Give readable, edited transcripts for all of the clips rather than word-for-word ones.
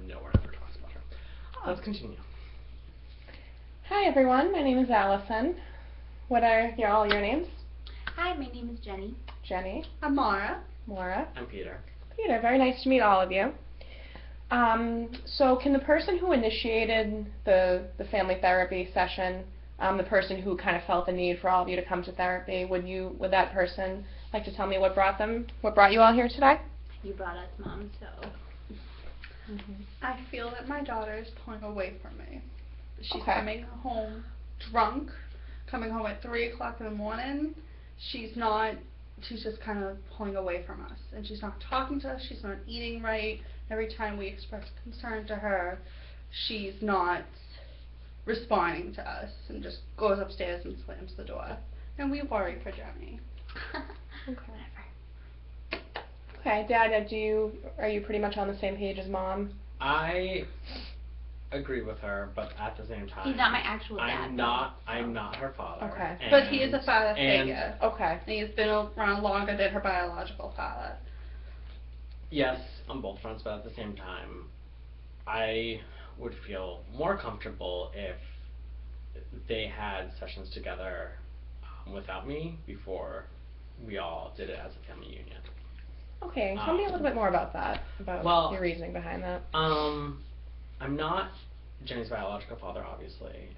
and no one ever talks about her. Let's continue. Hi everyone, my name is Allison. What are all your names? Hi, my name is Jenny. Jenny. I'm Mara. Maura. I'm Peter. Peter, very nice to meet all of you. So can the person who initiated the family therapy session, the person who kind of felt the need for all of you to come to therapy, would that person like to tell me what brought you all here today? You brought us, Mom, so. I feel that my daughter is pulling away from me. She's Okay. coming home drunk, coming home at 3 o'clock in the morning. She's just kind of pulling away from us. And she's not talking to us, she's not eating right. Every time we express concern to her, she's not responding to us and just goes upstairs and slams the door. And we worry for Jenny. Okay, Dad, are you pretty much on the same page as Mom? I agree with her, but at the same time, he's not my actual dad. I'm not her father. Okay. But he is a father figure. Okay. And he's been around longer than her biological father. Yes, on both fronts, but at the same time, I would feel more comfortable if they had sessions together without me before we all did it as a family union. Okay, tell me a little bit more about that, your reasoning behind that. I'm not Jenny's biological father, obviously,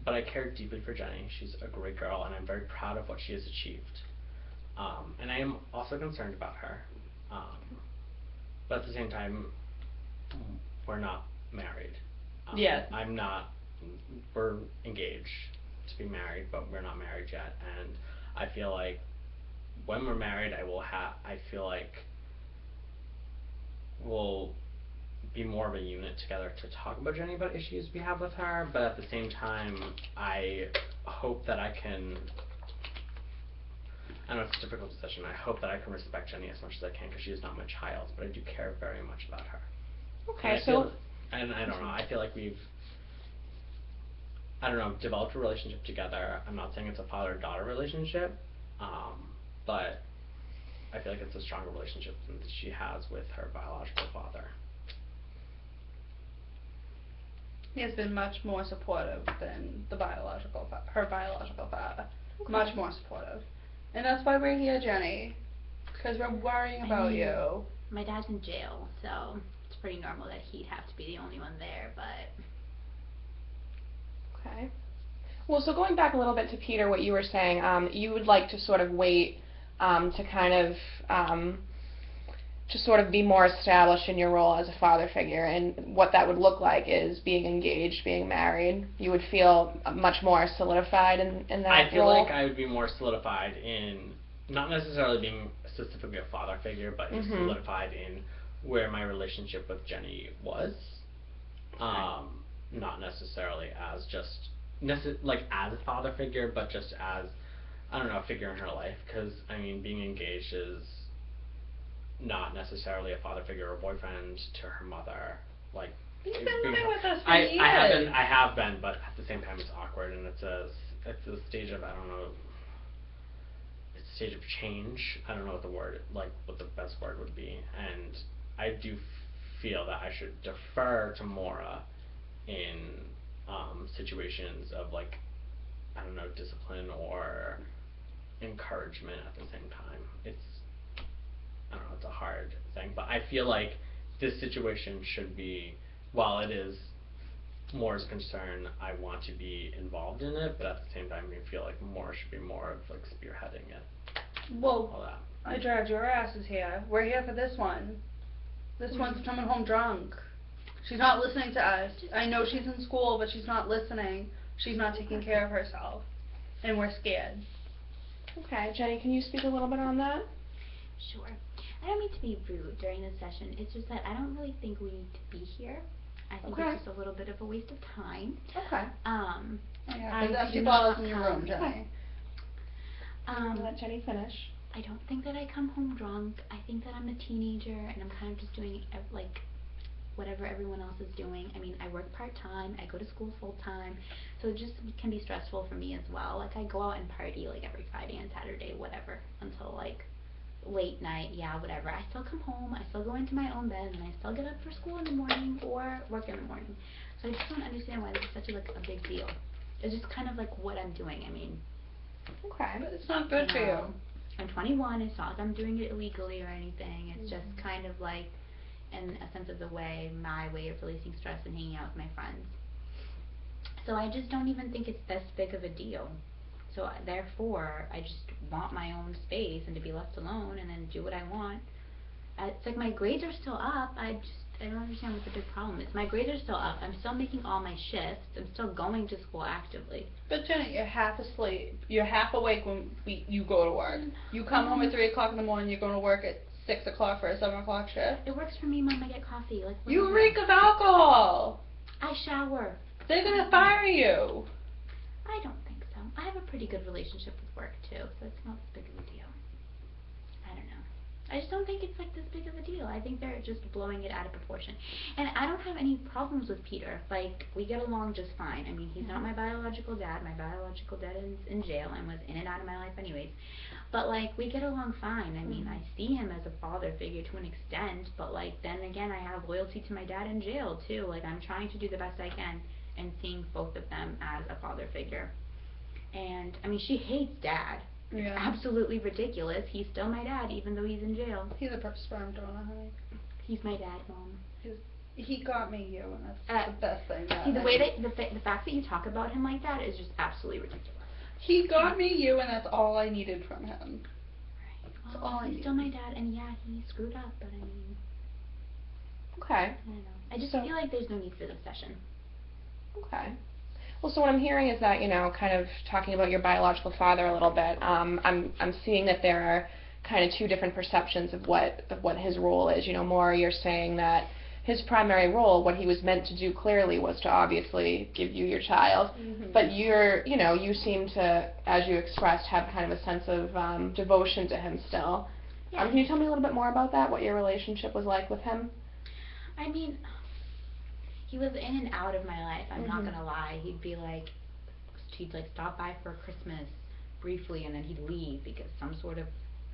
but I care deeply for Jenny. She's a great girl, and I'm very proud of what she has achieved. And I am also concerned about her. But at the same time, we're not married. Yeah. We're engaged to be married, but we're not married yet. And I feel like when we're married, I feel like we'll be more of a unit together to talk about Jenny, about issues we have with her, but at the same time, I hope that I know it's a difficult decision. I hope that I can respect Jenny as much as I can, because she is not my child, but I do care very much about her. Okay, and I don't know, I feel like we've, developed a relationship together. I'm not saying it's a father-daughter relationship, but I feel like it's a stronger relationship than she has with her biological father. He has been much more supportive than her biological father. Okay. Much more supportive. And that's why we're here, Jenny. Because we're worrying about you. My dad's in jail, so it's pretty normal that he'd have to be the only one there, but. Okay. Well, so going back a little bit to Peter, what you were saying, you would like to sort of wait to kind of to sort of be more established in your role as a father figure, and what that would look like is being engaged, being married. You would feel much more solidified in that role? I feel like I would be more solidified in, not necessarily being specifically a father figure, but just solidified in where my relationship with Jenny was. Not necessarily as just, as a father figure, but just as, a figure in her life, because, being engaged is not necessarily a father figure or boyfriend to her mother. You've been living with us for years. I have been, but at the same time it's awkward, and it's a stage of, it's a stage of change. I don't know what the best word would be, and I do feel that I should defer to Maura in situations of discipline or encouragement at the same time. It's a hard thing, but I feel like this situation should be, while it is Maura's concern, I want to be involved in it, but at the same time I feel like Maura should be more of spearheading it. Well, all that. I dragged your asses here. We're here for this one. This one's coming home drunk. She's not listening to us. I know she's in school, but she's not listening. She's not taking care of herself. And we're scared. Okay, Jenny, can you speak a little bit on that? Sure. I don't mean to be rude during this session. It's just that I don't really think we need to be here. I think it's just a little bit of a waste of time. Okay. There's empty bottles in your room, Jenny. Let Jenny finish. I don't think that I come home drunk. I think that I'm a teenager and I'm kind of just doing whatever everyone else is doing. I work part-time, I go to school full-time, so it just can be stressful for me as well. I go out and party every Friday and Saturday, whatever, until late night, yeah, whatever. I still come home, I still go into my own bed, and I still get up for school in the morning or work in the morning. So I just don't understand why this is such a big deal. It's just kind of like what I'm doing. I mean, Okay. But it's not good for you. I'm 21. It's not like I'm doing it illegally or anything. It's just kind of like, in a sense of my way of releasing stress and hanging out with my friends. So I just don't even think it's this big of a deal. So therefore, I just want my own space and to be left alone and then do what I want. It's like my grades are still up. I don't understand what the big problem is. My grades are still up. I'm still making all my shifts. I'm still going to school actively. But Jenny, you're half asleep. You're half awake when you go to work. You come home at 3 o'clock in the morning. You're going to work at 6 o'clock for a 7 o'clock shift. It works for me, Mom. I get coffee. Like You reek of alcohol. I shower. They're gonna fire you. I don't think so. I have a pretty good relationship with work too, so it's not this big of a deal. I don't know. I just don't think it's like this big of a deal. I think they're just blowing it out of proportion. And I don't have any problems with Peter. Like, we get along just fine. I mean, he's not my biological dad. My biological dad is in jail and was in and out of my life anyways. But, like, we get along fine. I mean, I see him as a father figure to an extent, but, like, then again, I have loyalty to my dad in jail, too. Like, I'm trying to do the best I can and seeing both of them as a father figure. And, I mean, she hates Dad. Yeah. Absolutely ridiculous. He's still my dad, even though he's in jail. He's a sperm donor, honey. He's my dad, Mom. He got me you, and that's the best thing. See, the way that, the fact that you talk about him like that is just absolutely ridiculous. He got me you, and that's all I needed from him. Right. That's Well, all I he's needed. still my dad, and yeah, he screwed up, but I mean, Okay. I don't know. I just feel like there's no need for the obsession. Okay. Well, so what I'm hearing is that, you know, kind of talking about your biological father a little bit, I'm seeing that there are kind of two different perceptions of what his role is. You know, Maura, you're saying that his primary role, what he was meant to do clearly, was to obviously give you your child. But you seem to, as you expressed, have kind of a sense of devotion to him still. Yeah. Can you tell me a little bit more about that, what your relationship was like with him? I mean, he was in and out of my life, I'm not gonna lie. He'd stop by for Christmas briefly and then he'd leave because some sort of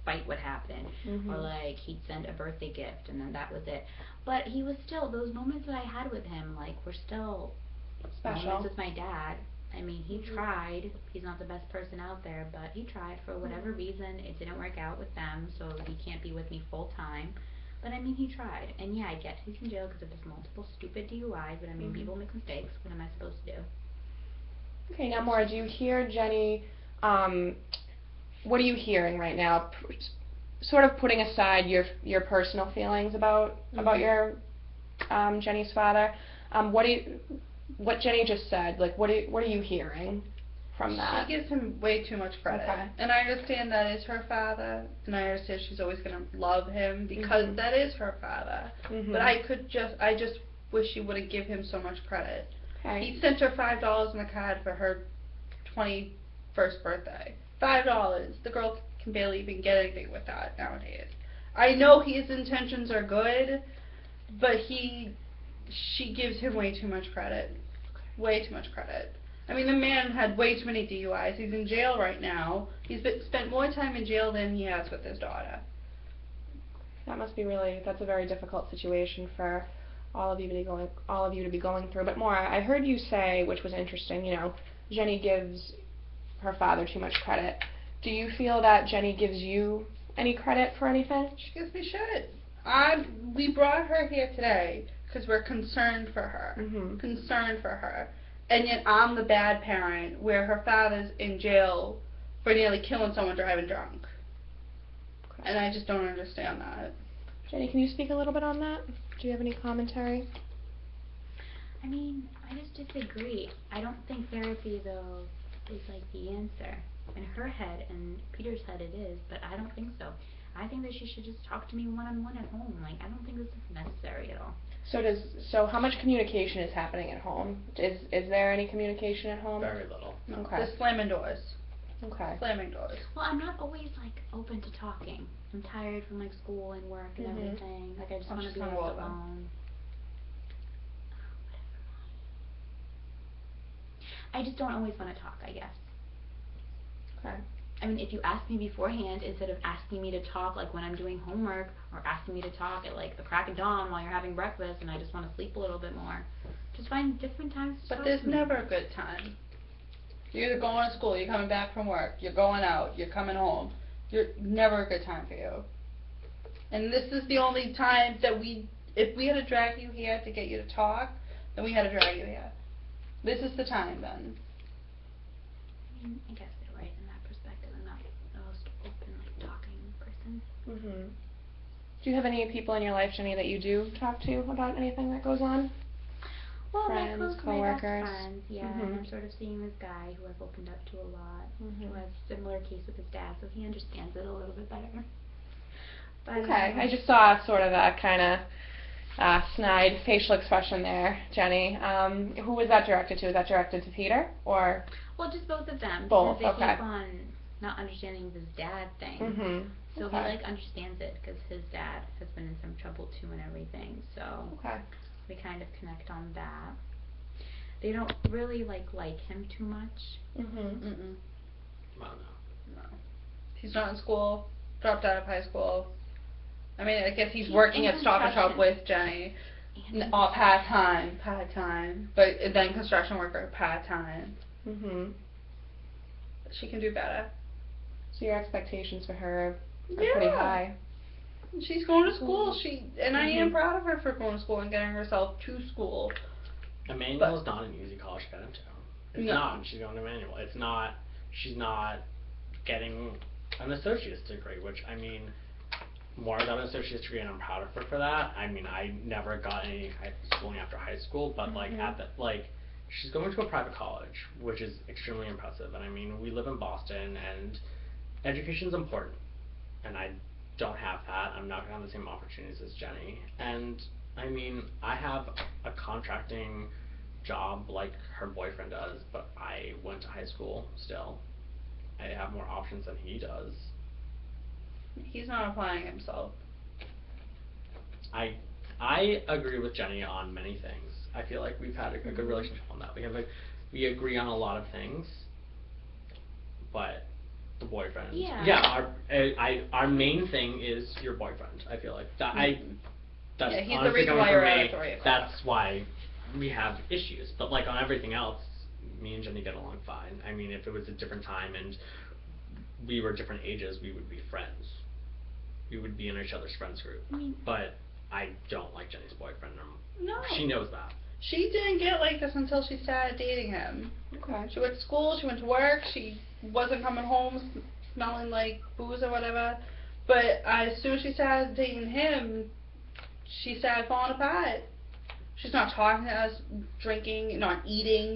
fight would happen. Or like he'd send a birthday gift and then that was it. But he was still, those moments that I had with him, like, were still Special. moments with my dad. I mean, he tried. He's not the best person out there, but he tried for whatever reason. It didn't work out with them, so he can't be with me full time. But I mean, he tried. And yeah, I get he's in jail because of his multiple stupid DUIs, but I mean, people make mistakes. What am I supposed to do? Okay, now Maura, do you hear Jenny, what are you hearing right now, sort of putting aside your personal feelings about your Jenny's father, what Jenny just said, like what are you hearing from that? She gives him way too much credit. Okay. And I understand that is her father, and I understand she's always going to love him because that is her father. But I just wish she wouldn't give him so much credit. Okay. He sent her $5 on a card for her 21st birthday. $5. The girl can barely even get anything with that nowadays. I know his intentions are good, but she gives him way too much credit. Way too much credit. I mean, the man had way too many DUIs. He's in jail right now. He's spent more time in jail than he has with his daughter. That must be that's a very difficult situation for all of you to be going through. But Maura, I heard you say, which was interesting, you know, Jenny gives her father too much credit. Do you feel that Jenny gives you any credit for anything? She gives me shit. We brought her here today because we're concerned for her. Concerned for her. And yet I'm the bad parent where her father's in jail for nearly killing someone driving drunk. Okay. And I just don't understand that. Jenny, can you speak a little bit on that? Do you have any commentary? I mean, I just disagree. I don't think therapy, though, is like the answer. In her head, and Peter's head it is, but I don't think so. I think that she should just talk to me one-on-one at home. Like, I don't think this is necessary at all. So how much communication is happening at home? Is there any communication at home? Very little. No, Okay. just slamming doors. Okay. Slamming doors. Well, I'm not always, like, open to talking. I'm tired from, like, school and work and everything. Like, I just want to be left alone. I just don't always want to talk, I guess. Okay. I mean, if you ask me beforehand instead of asking me to talk like when I'm doing homework or asking me to talk at like the crack of dawn while you're having breakfast and I just want to sleep a little bit more, just find different times to But talk there's to me. never a good time. You're either going to school, you're coming back from work, you're going out, you're coming home. You're never a good time for you. And this is the only time that if we had to drag you here to get you to talk, then we had to drag you here. This is the time then. I guess they're right in that perspective. I'm not the most open, like, talking person. Mhm. Do you have any people in your life, Jenny, that you do talk to about anything that goes on? Well, Friends, my best coworkers. friends, yeah, Mhm. and I'm sort of seeing this guy who I've opened up to a lot, who has a similar case with his dad, so he understands it a little bit better. But, Okay, I just saw sort of a kind of snide facial expression there, Jenny. Who was that directed to? Was that directed to Peter or? well, just both of them, Both, because they okay. keep on not understanding this dad thing. Mhm. So Okay. he like understands it because his dad has been in some trouble too and everything. So Okay. we kind of connect on that. They don't really like him too much. Mm-mm. Well, no. No. He's not in school, dropped out of high school. I mean, I guess he's He's working in at Stop and Shop construction. with Jenny. And All part-time. But then construction worker, part-time. Mhm. She can do better. So your expectations for her are Yeah. pretty high. She's going to school. I am Mhm. proud of her for going to school and getting herself to school. Emmanuel is not an easy college to get into. It's No. not. She's going to Emmanuel. It's not. She's not getting an associate's degree, which I mean, more got an associate's degree, and I'm proud of her for that. I mean, I never got any schooling after high school, but like she's going to a private college, which is extremely impressive. And I mean, we live in Boston, and education's important, and I don't have that. I'm not gonna have the same opportunities as Jenny. And I mean, I have a contracting job like her boyfriend does, but I went to high school still. I have more options than he does. He's not applying himself. I agree with Jenny on many things. I feel like we've had a good relationship on that. We agree on a lot of things, but the boyfriend. Yeah. Our main thing is your boyfriend. I feel like that. That's Yeah, he's the honestly reason coming why from you're out me. at 3 o'clock. That's why we have issues. But like on everything else, me and Jenny get along fine. I mean, if it was a different time and we were different ages, we would be friends. We would be in each other's friends group. But I don't like Jenny's boyfriend. No. She knows that. She didn't get like this until she started dating him. Okay. She went to school, she went to work, she wasn't coming home smelling like booze or whatever. But as soon as she started dating him, she started falling apart. She's not talking to us, drinking, not eating.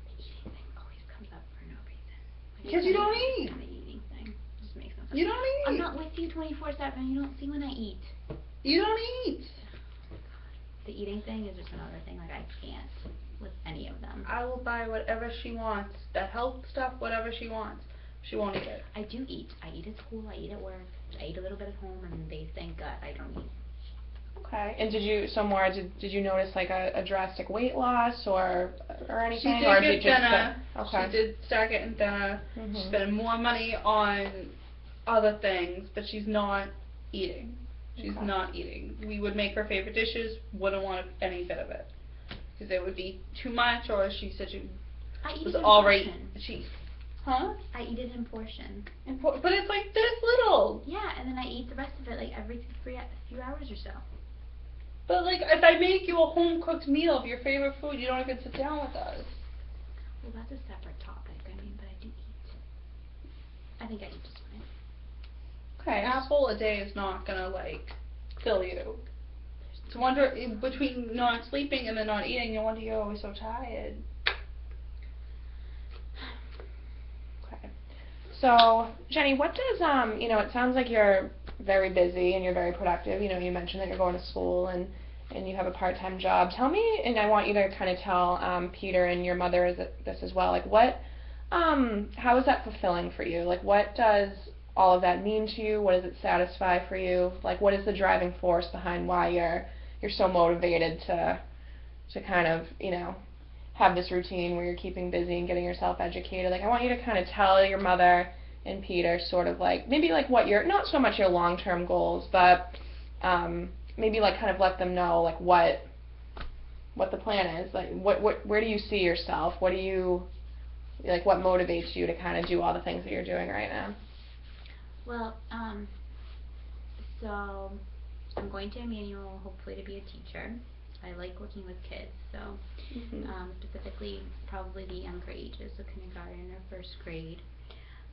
The eating thing always comes up for no reason. Like, Because you don't eat. The eating thing just makes no sense. You don't eat. I'm not with you 24/7. You don't see when I eat. You don't eat. The eating thing is just another thing. Like I can't with any of them. I will buy whatever she wants. The health stuff, whatever she wants. She won't eat it. I do eat. I eat at school. I eat at work. I eat a little bit at home, and they thank God I don't eat. Okay. And did you notice like a drastic weight loss or anything? She or did get thinner. Okay. She did start getting thinner. She's spending more money on other things, but she's not eating. She's Okay. not eating. We would make her favorite dishes, wouldn't want any bit of it. Because it would be too much, or she said she I eat was it in already... portion. Huh? I eat it in portion. But it's like this little. Yeah, and then I eat the rest of it like every few hours or so. But like, if I make you a home-cooked meal of your favorite food, you don't even sit down with us. Well, that's a separate topic. I mean, but I do eat. I think I eat just fine. Okay. An apple a day is not gonna like fill you. To wonder between not sleeping and then not eating, no wonder you're always so tired. Okay. So, Jenny, what does it sounds like you're very busy and you're very productive. You know, you mentioned that you're going to school and you have a part-time job. Tell me, and I want you to kind of tell Peter and your mother this as well. Like, how is that fulfilling for you? Like, what does all of that mean to you? What does it satisfy for you? Like, what is the driving force behind why you're so motivated to kind of, have this routine where you're keeping busy and getting yourself educated. Like, I want you to kind of tell your mother and Peter sort of like, maybe like what your, not so much your long-term goals, but maybe like kind of let them know like what the plan is. Like, where do you see yourself? What do you, like, what motivates you to kind of do all the things that you're doing right now? Well, so I'm going to Emmanuel hopefully to be a teacher. I like working with kids, so specifically probably the younger ages, so kindergarten or first grade.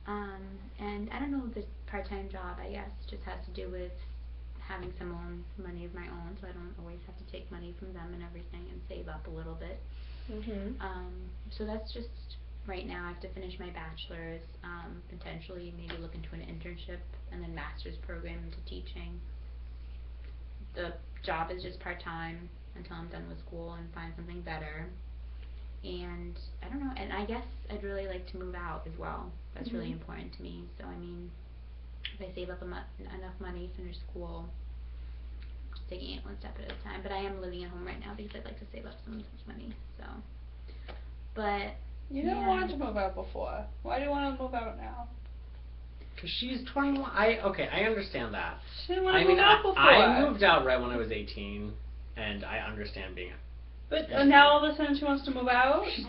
And I don't know, this part-time job, I guess, just has to do with having some money of my own, so I don't always have to take money from them and everything and save up a little bit. So that's just right now. I have to finish my bachelor's, potentially maybe look into an internship and then master's program into teaching. The job is just part-time until I'm done with school and find something better. And I don't know, and I guess I'd really like to move out as well. That's really important to me. So I mean, if I save up enough money, finish school, just taking it one step at a time. But I am living at home right now because I'd like to save up some money. So, but you never wanted to move out before. Why do you want to move out now? Cause she's 21. I understand that. She didn't want to move out before. I moved out right when I was 18, and I understand being. But now all of a sudden she wants to move out? She's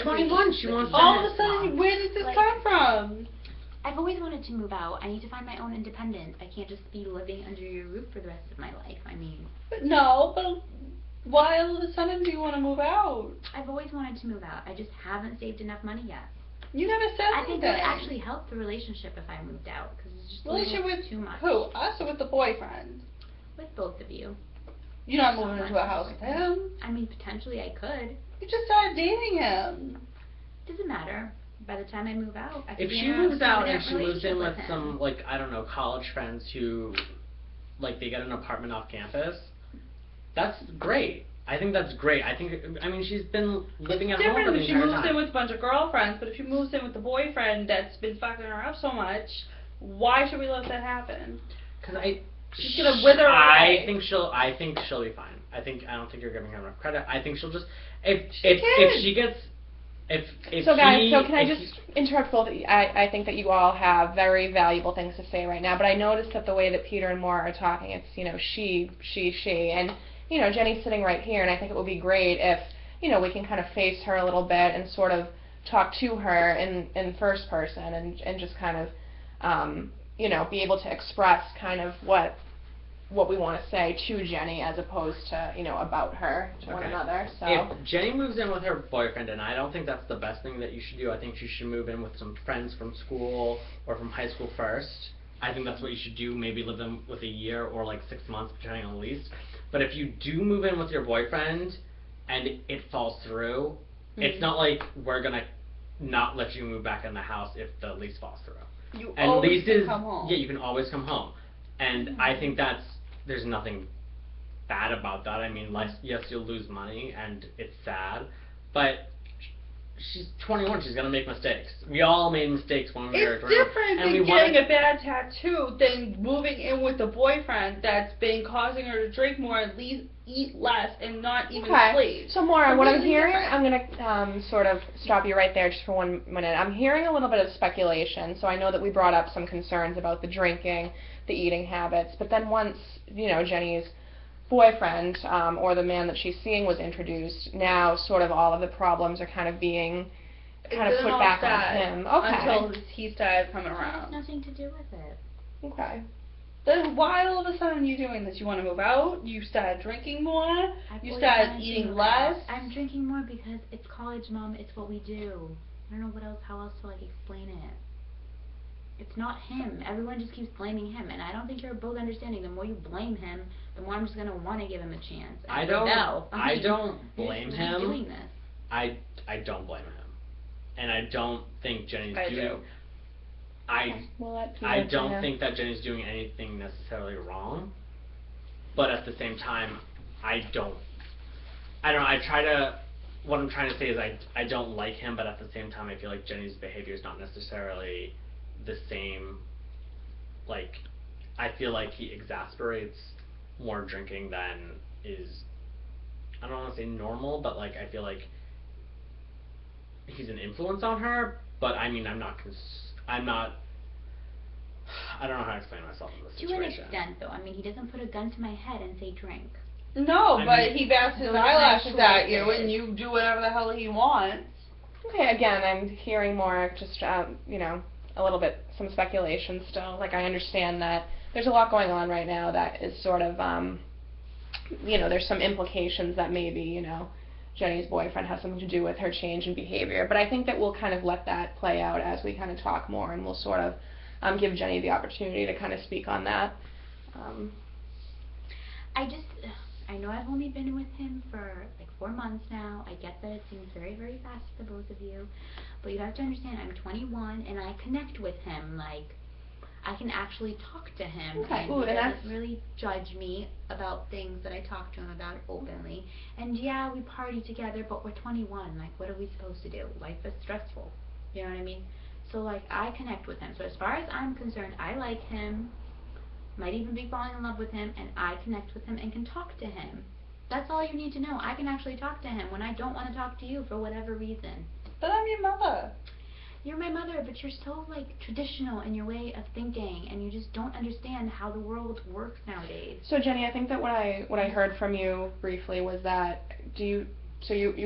21. She wants to. All of a sudden, where did this come from? I've always wanted to move out. I need to find my own independence. I can't just be living under your roof for the rest of my life. I mean. But why all of a sudden do you want to move out? I've always wanted to move out. I just haven't saved enough money yet. You never said anything. I think it would actually help the relationship if I moved out, because it's just relationship with too much. Who? Us or with the boyfriend? With both of you. You're not moving into a house with him. I mean, potentially I could. You just started dating him. Doesn't matter. By the time I move out, I could if be she in a moves out and permanent she moves in with relationship some, like, I don't know, college friends who, like, they get an apartment off campus, that's great. I think that's great. I mean, she's been living at home for the entire time. It's different if she moves in with a bunch of girlfriends, but if she moves in with the boyfriend that's been fucking her up so much, why should we let that happen? Because she's gonna wither away. I think she'll be fine. I don't think you're giving her enough credit. I think she'll just if she gets. So guys, can I just interrupt both of you? I think that you all have very valuable things to say right now, but I noticed that the way that Peter and Maura are talking, it's, you know, she, and, you know, Jenny's sitting right here, and I think it would be great if, you know, we can kind of face her a little bit and sort of talk to her in first person and just kind of, you know, be able to express kind of what we want to say to Jenny as opposed to, you know, about her to one another. So if Jenny moves in with her boyfriend, and I don't think that's the best thing that you should do, I think you should move in with some friends from school or from high school first. I think that's what you should do, maybe live in with a year or like 6 months depending on the lease. But if you do move in with your boyfriend and it falls through, it's not like we're going to not let you move back in the house if the lease falls through. You and always leases, can come home. Yeah, you can always come home. And I think there's nothing bad about that. I mean, yes, you'll lose money, and it's sad, but she's 21. She's gonna make mistakes. We all made mistakes when we were 21. It's different than getting a bad tattoo than moving in with a boyfriend that's been causing her to drink more, at least eat less, and not even sleep. So Maura, what I'm hearing, I'm gonna sort of stop you right there just for 1 minute. I'm hearing a little bit of speculation. So I know that we brought up some concerns about the drinking, the eating habits, but then once, you know, Jenny's boyfriend or the man that she's seeing was introduced, now sort of all of the problems are kind of being put back on him. Okay. Until he started coming around. It has nothing to do with it. Okay. Then why all of a sudden are you doing this? You want to move out? You started drinking more? You started eating less? I'm drinking more because it's college, Mom. It's what we do. I don't know how else to like explain it. It's not him. Everyone just keeps blaming him, and I don't think you're both understanding. The more you blame him, the more I'm just gonna want to give him a chance. I don't blame him. Doing this. I don't blame him, and I don't think Jenny's do. I don't think that Jenny's doing anything necessarily wrong, but at the same time, I don't know. What I'm trying to say is I don't like him, but at the same time, I feel like Jenny's behavior is not necessarily the same. Like, I feel like he exasperates more drinking than is, I don't want to say normal, but like I feel like he's an influence on her, but I mean, I'm not, I don't know how to explain myself in this To situation. an extent, though. I mean, he doesn't put a gun to my head and say drink. No, I but mean, he bats his those are my eyelashes at you, choices. and you do whatever the hell he wants. Okay, again, I'm hearing more just, you know, a little bit, some speculation still. Like, I understand that there's a lot going on right now that is sort of, you know, there's some implications that maybe, you know, Jenny's boyfriend has something to do with her change in behavior. But I think that we'll kind of let that play out as we kind of talk more, and we'll sort of give Jenny the opportunity to kind of speak on that. I know I've only been with him for like 4 months now. I get that it seems very, very fast to both of you. But you have to understand, I'm 21 and I connect with him. Like, I can actually talk to him. Okay. And Ooh, he and doesn't that's really judge me about things that I talk to him about openly. And yeah, we party together, but we're 21. Like, what are we supposed to do? Life is stressful. You know what I mean? So, like, I connect with him. So as far as I'm concerned, I like him. Might even be falling in love with him, and I connect with him and can talk to him. That's all you need to know. I can actually talk to him when I don't want to talk to you for whatever reason. But I'm your mother. You're my mother, but you're so, like, traditional in your way of thinking, and you just don't understand how the world works nowadays. So Jenny, I think that what I heard from you briefly was that you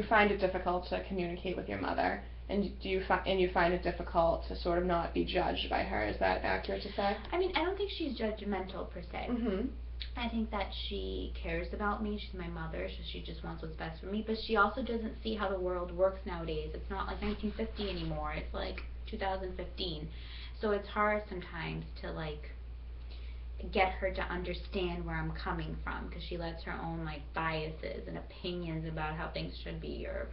find it difficult to communicate with your mother, and you find it difficult to sort of not be judged by her. Is that accurate to say? I mean, I don't think she's judgmental per se. Mhm. I think that she cares about me. She's my mother, so she just wants what's best for me. But she also doesn't see how the world works nowadays. It's not like 1950 anymore. It's like 2015. So it's hard sometimes to, like, get her to understand where I'm coming from, because she lets her own, like, biases and opinions about how things should be, or,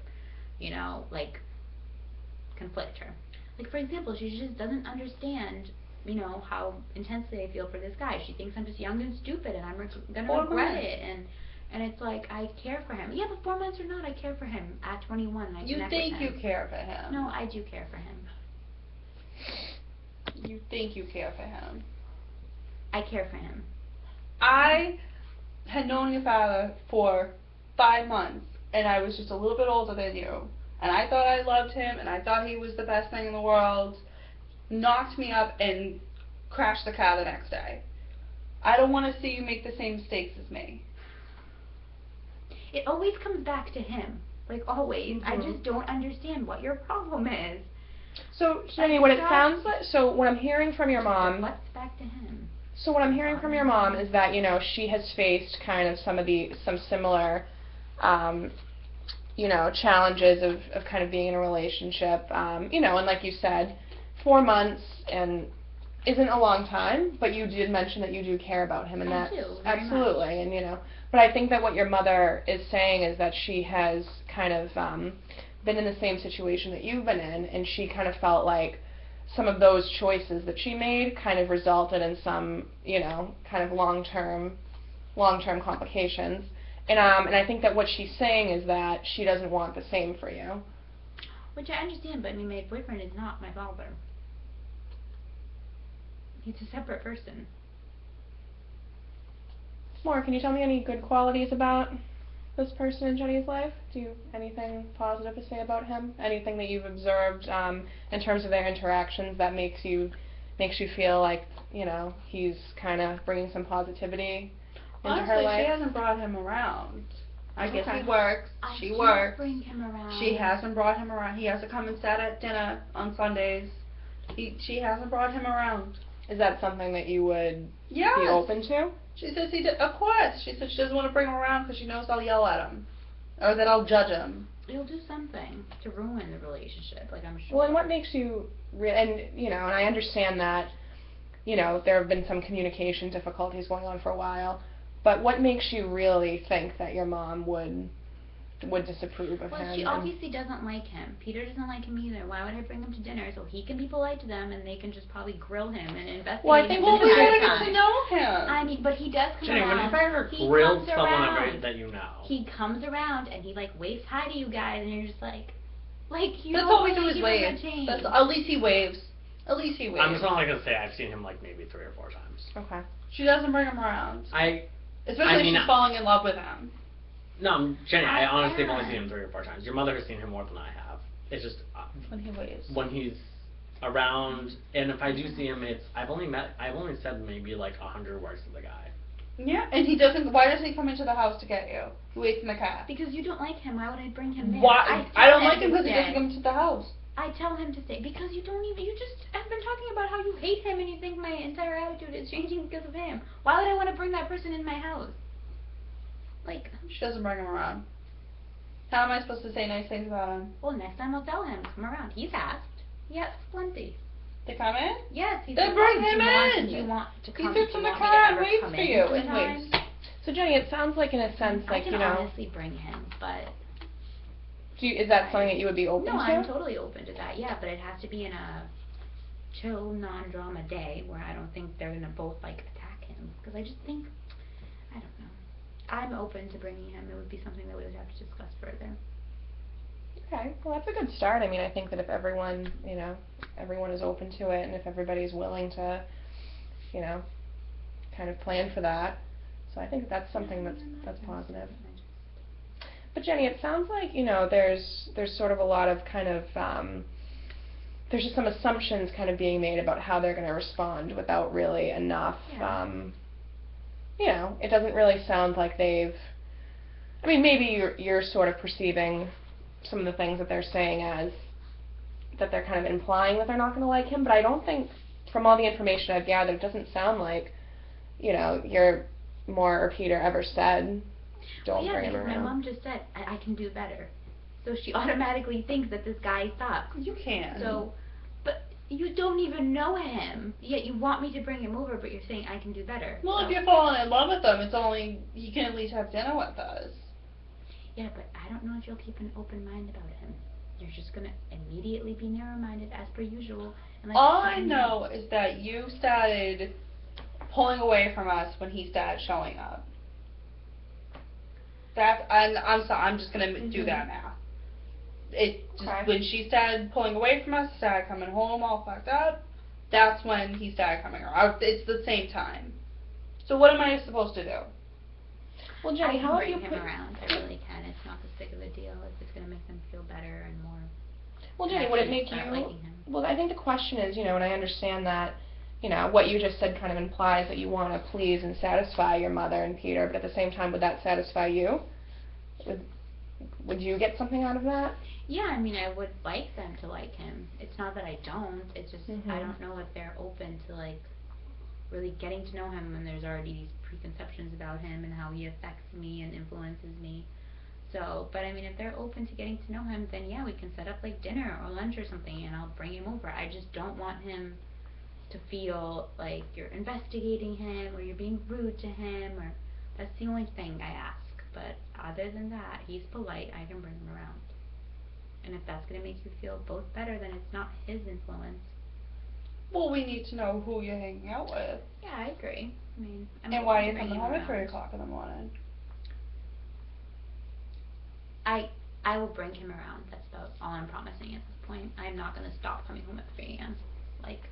you know, like, conflict her. Like, for example, she just doesn't understand, you know, how intensely I feel for this guy. She thinks I'm just young and stupid, and I'm gonna regret it, and it's like, I care for him. Yeah, but 4 months or not, I care for him at 21, and I You connect think with him. you care for him. No, I do care for him. You think you care for him. I care for him. I had known your father for 5 months, and I was just a little bit older than you. And I thought I loved him, and I thought he was the best thing in the world. Knocked me up and crashed the car the next day. I don't want to see you make the same mistakes as me. It always comes back to him. Like, always. Mm-hmm. I just don't understand what your problem is. So Jenny, what it sounds like, so what I'm hearing from your mom. What's back to him? So what I'm hearing from your mom is that, you know, she has faced kind of some similar, you know, challenges of kind of being in a relationship, you know, and like you said, 4 months and isn't a long time, but you did mention that you do care about him, and I that's do, very absolutely, much. and you know, but I think that what your mother is saying is that she has kind of been in the same situation that you've been in, and she kind of felt like some of those choices that she made kind of resulted in some, you know, kind of long-term complications. And I think that what she's saying is that she doesn't want the same for you. Which I understand, but I mean, my boyfriend is not my father. He's a separate person. Maura, can you tell me any good qualities about this person in Jenny's life? Do you anything positive to say about him? Anything that you've observed in terms of their interactions that makes you feel like, you know, he's kind of bringing some positivity into Honestly, her life? she hasn't brought him around. I guess Okay. he works. I She can't works. bring him around. She hasn't brought him around. He has to come and sit at dinner on Sundays. She hasn't brought him around. Is that something that you would Yes. be open to? She says of course. She said she doesn't want to bring him around because she knows I'll yell at him. Or that I'll judge him. He'll do something to ruin the relationship, like, I'm sure. Well, and what makes you and you know, and I understand that, you know, there have been some communication difficulties going on for a while, but what makes you really think that your mom would disapprove of him? Well, she obviously doesn't like him. Peter doesn't like him either. Why would I bring him to dinner? So he can be polite to them, and they can just probably grill him and investigate Well, I think him. Well, the we entire don't get to know him. I mean, but he does come Jenny, when around. have I ever He grilled comes someone around. that you know? He comes around and he, like, waves hi to you guys, and you're just like you That's don't all we do really is give him a wave. change. At least he waves. At least he waves. I'm just only gonna say I've seen him like maybe 3 or 4 times. Okay. She doesn't bring him around. I Especially mean, if she's falling in love with him. No, Jenny, I honestly have only I- seen him 3 or 4 times. Your mother has seen him more than I have. it's just When he waves. when he's around, and if I do see him, I've only said maybe like 100 words to the guy. Yeah, and he doesn't. Why doesn't he come into the house to get you? He waits in the car. Because you don't like him. Why would I bring him there? Why? I don't like him because he doesn't come to the house. I tell him to stay because you just have been talking about how you hate him and you think my entire attitude is changing because of him. Why would I want to bring that person in my house? Like, She doesn't bring him around. How am I supposed to say nice things about him? well, next time I'll tell him, come around. He's asked. Yes, plenty. To come in? Yes, he's Then bring him in! Do you want to He come? sits do in you the want me car to and ever waits come for in you and sometimes? waits. So Jenny, it sounds like in a sense, I like, can you know, honestly bring him, but is that something that you would be open no, to? I'm totally open to that. Yeah, but it has to be in a chill, non-drama day where I don't think they're gonna both like attack him. Because I just think, I don't know. I'm open to bringing him. It would be something that we would have to discuss further. Okay, well that's a good start. I mean, I think that if everyone, everyone is open to it, and if everybody's willing to, kind of plan for that, so I think that's something that's positive. But Jenny, it sounds like, there's sort of a lot of kind of, there's just some assumptions kind of being made about how they're going to respond without really enough, it doesn't really sound like they've, I mean, maybe you're sort of perceiving some of the things that they're saying as that they're kind of implying that they're not going to like him, but I don't think, from all the information I've gathered, it doesn't sound like, your or Peter ever said, don't bring him around. My mom just said, I can do better. So she automatically thinks that this guy sucks. You can. So, but you don't even know him, yet you want me to bring him over, but you're saying I can do better. Well, so. if you're falling in love with him, it's only, you can at least have dinner with us. Yeah, but I don't know if you'll keep an open mind about him. You're just gonna immediately be narrow-minded as per usual. And like, all I know is that you started pulling away from us when he started showing up. I'm sorry, I'm just gonna do that now. It just, when she started pulling away from us, started coming home all fucked up, that's when he started coming around. It's the same time. So what am I supposed to do? Well, Jenny, I how can have you bring put him around. I really can. It's not this big of a deal. If it's gonna make them feel better and more. Well, Jenny, would it make you? Well, I think the question is, and I understand that, what you just said kind of implies that you want to please and satisfy your mother and Peter, but at the same time, would that satisfy you? Would you get something out of that? Yeah, I mean, I would like them to like him. It's not that I don't. It's just I don't know if they're open to like really getting to know him when there's already these preconceptions about him and how he affects me and influences me. So, but I mean, if they're open to getting to know him, then yeah, we can set up like dinner or lunch or something, and I'll bring him over. I just don't want him to feel like you're investigating him or you're being rude to him, or that's the only thing I ask. But other than that, he's polite. I can bring him around. And if that's going to make you feel both better, then it's not his influence. Well, we need to know who you're hanging out with. Yeah, I agree. I mean, and why are you coming home at 3 o'clock in the morning? I will bring him around. That's about all I'm promising at this point. I'm not going to stop coming home at 3 a.m. Like,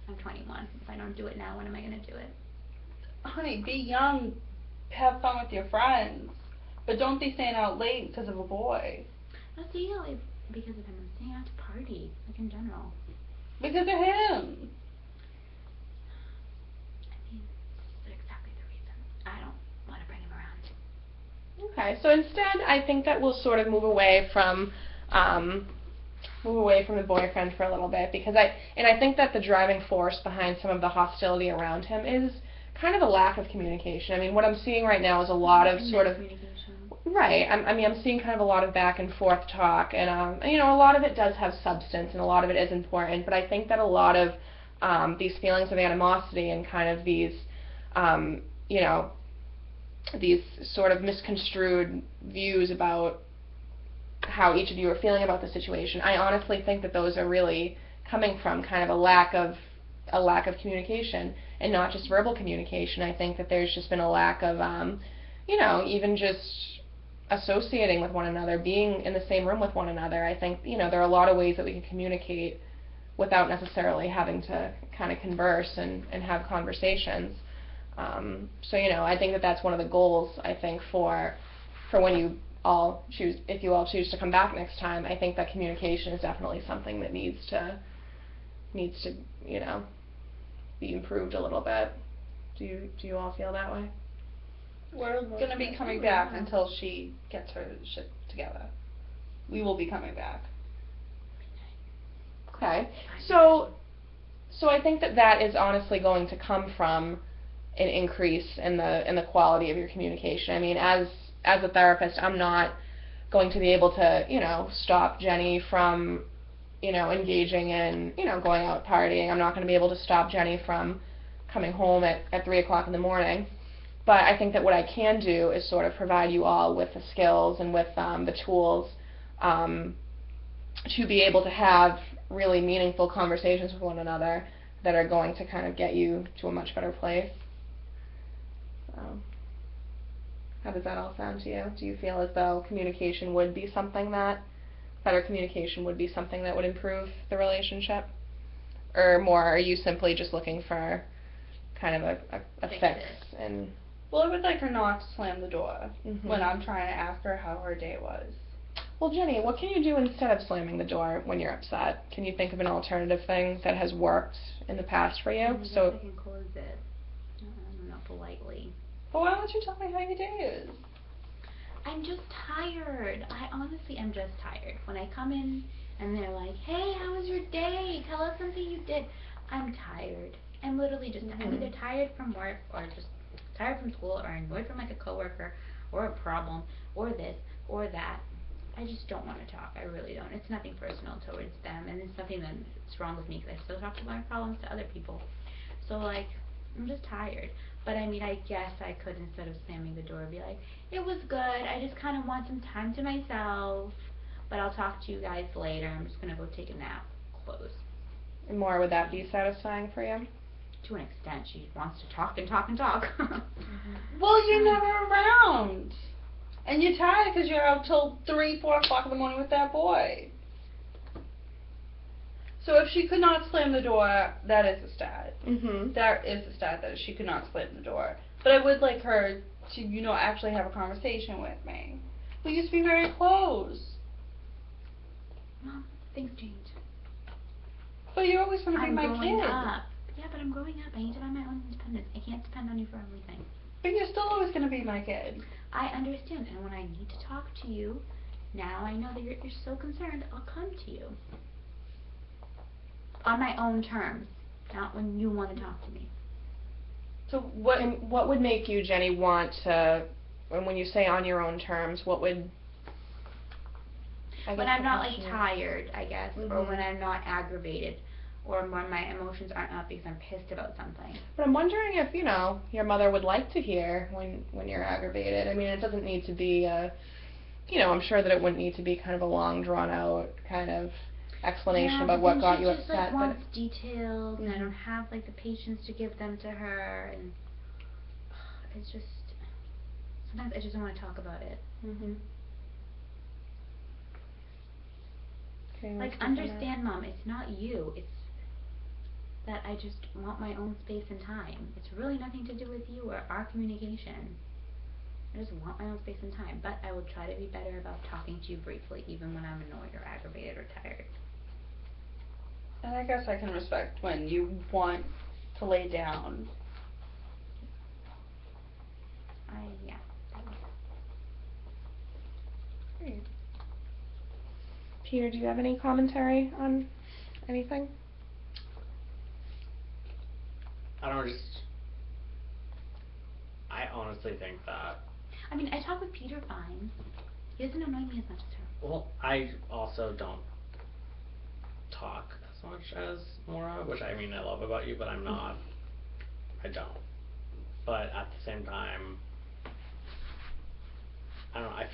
I'm 21. If I don't do it now, when am I going to do it? Honey, be young. Have fun with your friends. But don't be staying out late because of a boy. I'm not staying out late because of him. I'm staying out to party, like in general. Because of him. I mean, that's exactly the reason. I don't want to bring him around. Okay, so instead, I think that we'll sort of move away from the boyfriend for a little bit, because I think that the driving force behind some of the hostility around him is kind of a lack of communication. I mean, what I'm seeing right now is a lot of sort of right. I'm seeing kind of a lot of back and forth talk, and a lot of it does have substance, and a lot of it is important. But I think that a lot of these feelings of animosity and kind of these these sort of misconstrued views about how each of you are feeling about the situation, I honestly think that those are really coming from kind of a lack of communication, and not just verbal communication. I think that there's just been a lack of even just associating with one another, being in the same room with one another. I think there are a lot of ways that we can communicate without necessarily having to kind of converse and have conversations. So I think that that's one of the goals, I think, for when you if you all choose to come back next time, I think that communication is definitely something that needs to, you know, be improved a little bit. Do you all feel that way? We're gonna be coming back until she gets her shit together. We will be coming back. Okay. So I think that is honestly going to come from an increase in the quality of your communication. I mean, as a therapist, I'm not going to be able to, you know, stop Jenny from, you know, engaging in, you know, going out partying. I'm not going to be able to stop Jenny from coming home at 3 o'clock in the morning. But I think that what I can do is sort of provide you all with the skills and with the tools to be able to have really meaningful conversations with one another that are going to kind of get you to a much better place. So, how does that all sound to you? Do you feel as though communication would be something that, better communication would be something that would improve the relationship? Or more, are you simply just looking for kind of a fix and... Well, I would like her not to slam the door when I'm trying to ask her how her day was. Well, Jenny, what can you do instead of slamming the door when you're upset? Can you think of an alternative thing that has worked in the past for you? So I can close it. I don't know, politely. But why don't you tell me how your day is? I'm just tired. I honestly am just tired. When I come in and they're like, hey, how was your day? Tell us something you did. I'm tired. I'm literally just I'm either tired from work or just tired from school or annoyed from like a coworker or a problem or this or that. I just don't want to talk. I really don't. It's nothing personal towards them, and it's nothing that's wrong with me because I still talk to my problems to other people. So like, I'm just tired. But I mean, I guess I could, instead of slamming the door, be like, it was good. I just kind of want some time to myself. But I'll talk to you guys later. I'm just gonna go take a nap. Close. And more, would that be satisfying for you? To an extent, she wants to talk and talk and talk. Well, you're never around. And you're tired because you're out till 3, 4 o'clock in the morning with that boy. So if she could not slam the door, that is a stat. That is a stat that she could not slam the door. But I would like her to, you know, actually have a conversation with me. We used to be very close. Mom, things change. But you're always going to be my kid. I'm growing up. Yeah, but I'm growing up. I need to have my own independence. I can't depend on you for everything. But you're still always going to be my kid. I understand, and when I need to talk to you, now I know that you're so concerned, I'll come to you. On my own terms, not when you want to talk to me. So what would make you, Jenny, want to, and when you say on your own terms, what would... When I'm not like tired, I guess, or when I'm not aggravated, or when my emotions aren't up because I'm pissed about something. But I'm wondering if, you know, your mother would like to hear when you're aggravated. I mean, it doesn't need to be, you know, I'm sure that it wouldn't need to be kind of a long, drawn-out kind of explanation about what got you upset. Yeah, but she just, like, wants details, and I don't have, like, the patience to give them to her, and it's just, sometimes I just don't want to talk about it. Okay, like, understand, Mom, it's not you, it's that I just want my own space and time. It's really nothing to do with you or our communication. I just want my own space and time, but I will try to be better about talking to you briefly, even when I'm annoyed or aggravated or tired. And I guess I can respect when you want to lay down. Yeah. Great. Peter, do you have any commentary on anything? I don't know, I honestly think that... I mean, I talk with Peter fine. He doesn't annoy me as much as her. Well, I also don't talk as much as Maura, which I mean I love about you, but I'm not. I don't. But at the same time, I don't know, I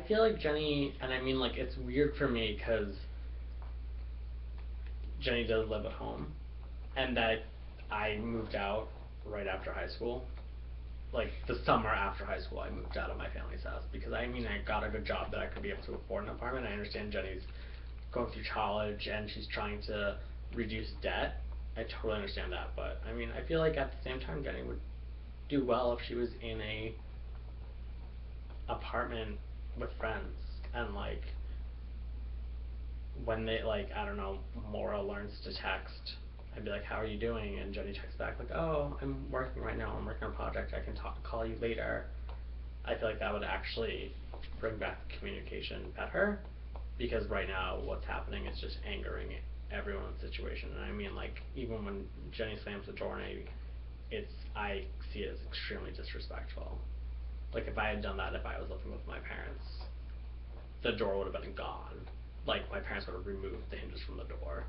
feel like Jenny, and I mean, like, it's weird for me because Jenny does live at home, and that I moved out right after high school. Like, the summer after high school, I moved out of my family's house because, I mean, I got a good job that I could be able to afford an apartment. I understand Jenny's going through college and she's trying to reduce debt. I totally understand that, but, I mean, I feel like at the same time Jenny would do well if she was in a apartment with friends, and like when they like, I don't know, Maura learns to text, I'd be like, how are you doing? And Jenny texts back like, oh, I'm working right now, I'm working on a project, I can call you later. I feel like that would actually bring back communication better, because right now what's happening is just angering everyone's situation. And I mean, like, even when Jenny slams the door and I see it as extremely disrespectful. Like, if I had done that if I was living with my parents, the door would have been gone. Like, my parents would have removed the hinges from the door.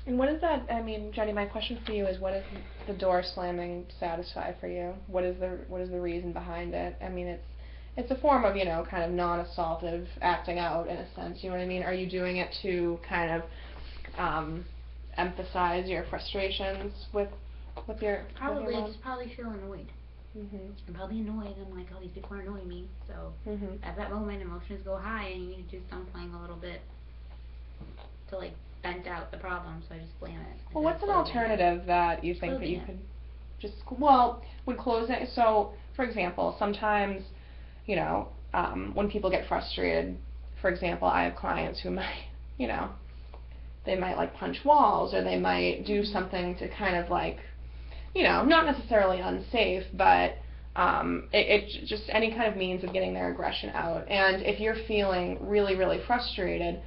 And what is that, I mean, Jenny, my question for you is, what does the door slamming satisfy for you? What is the reason behind it? I mean, it's a form of, you know, kind of non-assaultive acting out in a sense, you know what I mean? Are you doing it to kind of emphasize your frustrations with your Probably, I mom? just probably feel annoyed. I'm probably annoyed. I'm like, oh, these people are annoying me. So at that moment, emotions go high, and you need to do something a little bit to like vent out the problem. So I just blame it. Well, what's an alternative that you think that you could just, well, when closing, so for example, sometimes, you know, when people get frustrated, for example, I have clients who might, you know, they might like punch walls, or they might do something to kind of like, you know, not necessarily unsafe, but it just any kind of means of getting their aggression out. And if you're feeling really, really frustrated,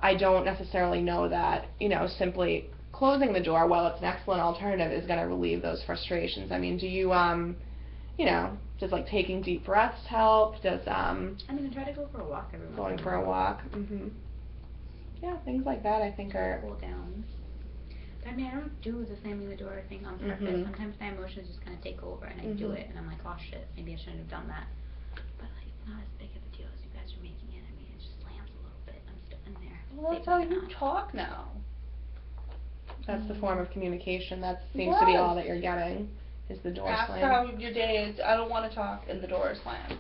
I don't necessarily know that, you know, simply closing the door, while it's an excellent alternative, is going to relieve those frustrations. I mean, do you, you know, does like taking deep breaths help? Does I mean, I try to go for a walk every once in a while. going for a walk? Yeah, things like that I think are cool down. But I mean, I don't do the slamming the door thing on purpose. Sometimes my emotions just kind of take over, and I do it, and I'm like, oh shit, maybe I shouldn't have done that. But like, it's not as big of a deal as you guys are making it. I mean, it just slams a little bit. I'm still in there. Well, that's how you talk now. That's the form of communication. That seems to be all that you're getting, is the door Ask slam. how your day is. I don't want to talk, and the door is slammed.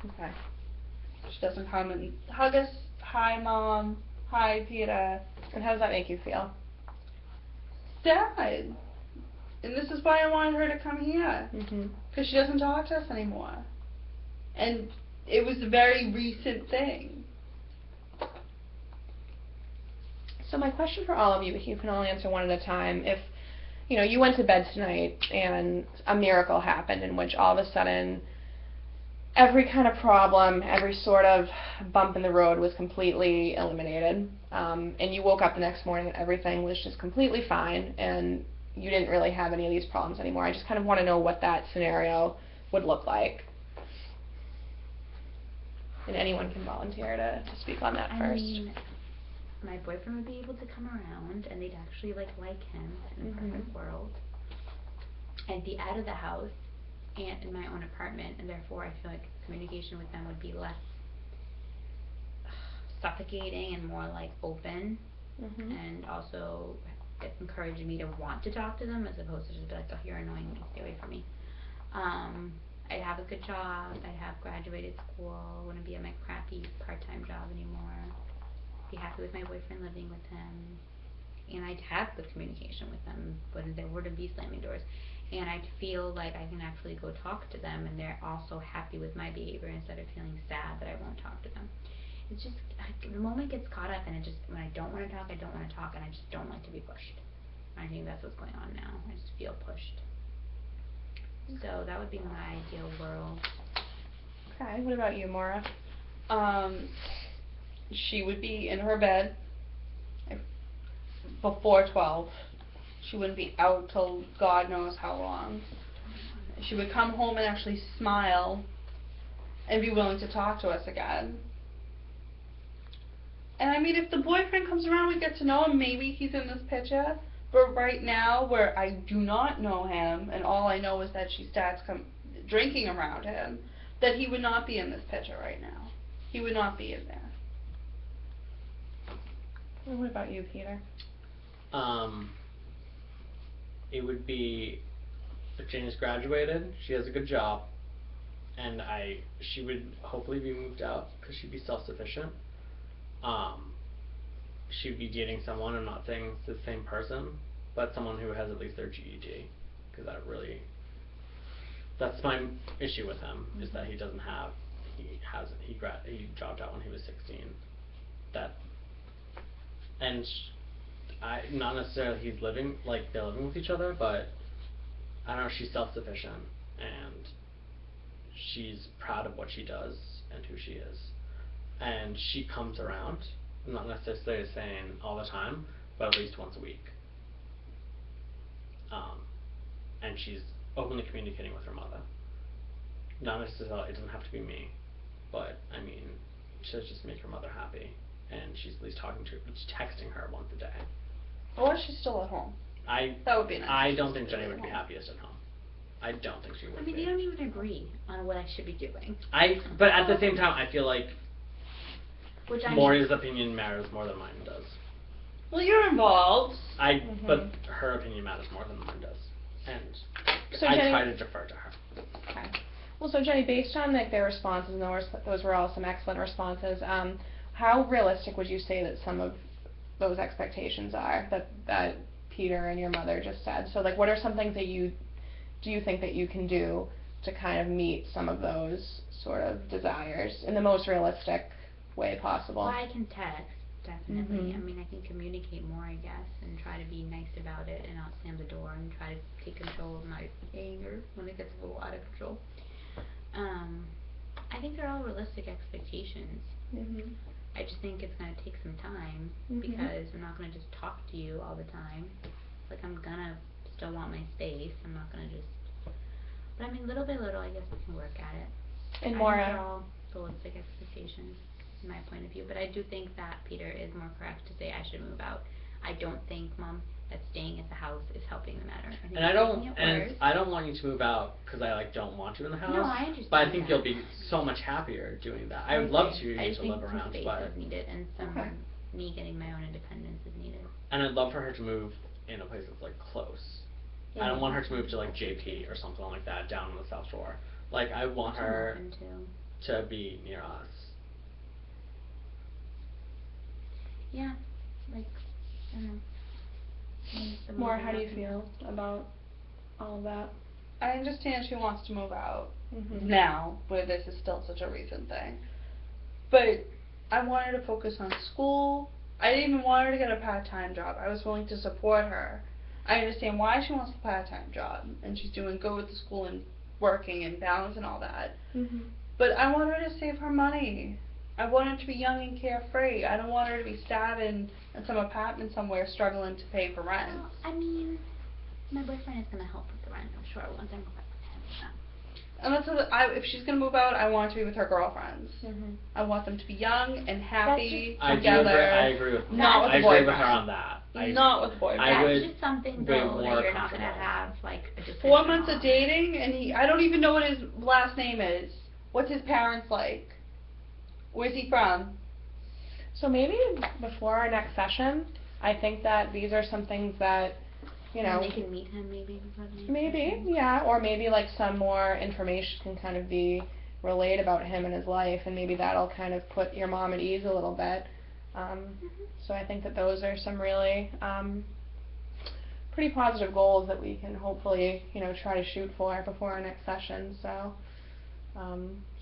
Okay. She doesn't come and hug us. Hi, Mom. Hi, Peter. And how does that make you feel? Sad. And this is why I wanted her to come here. Because she doesn't talk to us anymore. And it was a very recent thing. So my question for all of you, if you can all answer one at a time, if, you know, you went to bed tonight and a miracle happened in which all of a sudden every kind of problem, every sort of bump in the road was completely eliminated, and you woke up the next morning and everything was just completely fine, and you didn't really have any of these problems anymore. I just kind of want to know what that scenario would look like. And anyone can volunteer to speak on that first. I mean, my boyfriend would be able to come around, and they'd actually like him in a perfect world. I'd be out of the house and in my own apartment, and therefore I feel like communication with them would be less suffocating and more like open, and also it encouraged me to want to talk to them as opposed to just be like, oh, you're annoying me, stay away from me. I'd have a good job, I'd have graduated school, wouldn't be at my crappy part-time job anymore, be happy with my boyfriend, living with him, and I'd have good communication with them, but there wouldn't be slamming doors. And I'd feel like I can actually go talk to them, and they're also happy with my behavior instead of feeling sad that I won't talk to them. It's just, the moment gets caught up, and it just, when I don't want to talk, I don't want to talk, and I just don't like to be pushed. I think that's what's going on now. I just feel pushed. So that would be my ideal world. Okay, what about you, Maura? She would be in her bed before 12. She wouldn't be out till God knows how long. She would come home and actually smile and be willing to talk to us again. And I mean, if the boyfriend comes around, we get to know him, maybe he's in this picture. But right now, where I do not know him, and all I know is that she starts drinking around him, that he would not be in this picture right now. He would not be in there. And what about you, Peter? It would be, if Jane is graduated, she has a good job, and she would hopefully be moved out because she'd be self-sufficient. She'd be dating someone, I'm not saying it's the same person, but someone who has at least their GED, because that's my issue with him, is that he doesn't have he dropped out when he was 16. That, and not necessarily they're living with each other, but I don't know, she's self-sufficient and she's proud of what she does and who she is, and she comes around. I'm not necessarily saying all the time, but at least once a week. And she's openly communicating with her mother. Not necessarily, it doesn't have to be me, but I mean, she'll just make her mother happy, and she's at least texting her once a day. Or she's still at home. That would be nice. I don't think Jenny would be happiest at home. I don't think she would. I mean, be. they don't even agree on what I should be doing. But at the same time, I feel like Which Maury's opinion matters more than mine does. Well, you're involved. But her opinion matters more than mine does, and So I Jenny, try to defer to her. Okay. Well, so Jenny, based on their responses, and those were all some excellent responses. How realistic would you say that some of those expectations are that Peter and your mother just said? So, what are some things that you think that you can do to kind of meet some of those sort of desires in the most realistic way possible? Well, I can text, definitely. Mm-hmm. I mean, I can communicate more, I guess, and try to be nice about it and not slam the door and try to take control of my anger when it gets a little out of control. I think they're all realistic expectations. Mm-hmm. I just think it's going to take some time because I'm not going to just talk to you all the time. I'm going to still want my space. I'm not going to just... But I mean, little by little, I guess we can work at it. And I more... think they're all realistic expectations, in my point of view. But I do think that Peter is more correct to say I should move out. I don't think, Mom, that staying at the house is helping the matter. I don't want you to move out because I don't want you in the house. No, I understand. But I think you'll be so much happier doing that. I would love to you to live around, space but is needed and me getting my own independence is needed. And I'd love for her to move in a place that's close. Yeah, I don't want her to move to JP or something like that down on the South Shore. I want her to be near us. Yeah, I don't know. Maura, how do you feel about all of that? I understand she wants to move out now, but this is still such a recent thing. But I want her to focus on school. I didn't even want her to get a part-time job. I was willing to support her. I understand why she wants the part-time job, and she's doing good with the school and working and balance and all that. But I want her to save her money. I want her to be young and carefree. I don't want her to be starving in some apartment somewhere struggling to pay for rent. Well, I mean, my boyfriend is going to help with the rent, I'm sure, once I move out with him. And if she's going to move out, I want her to be with her girlfriends. I want them to be young and happy together. I agree with not with I the boyfriend. agree with her on that. Not with the boyfriend. That's just something, though, that you're not going to have, a decision 4 months on. of dating, and I don't even know what his last name is. What's his parents like? Where's he from? So maybe before our next session, I think that these are some things that, We can meet him maybe before the next maybe, session. yeah, or maybe some more information can kind of be relayed about him and his life, and maybe that'll kind of put your mom at ease a little bit. So I think that those are some really pretty positive goals that we can hopefully, try to shoot for before our next session. So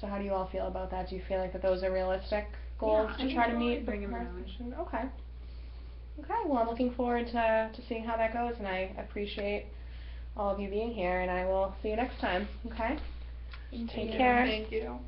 how do you all feel about that? Do you feel like that those are realistic goals to try to meet bring him before our around. session? Okay. Okay, well, I'm looking forward to seeing how that goes, and I appreciate all of you being here, and I will see you next time, okay? Thank Take you. care. Thank you.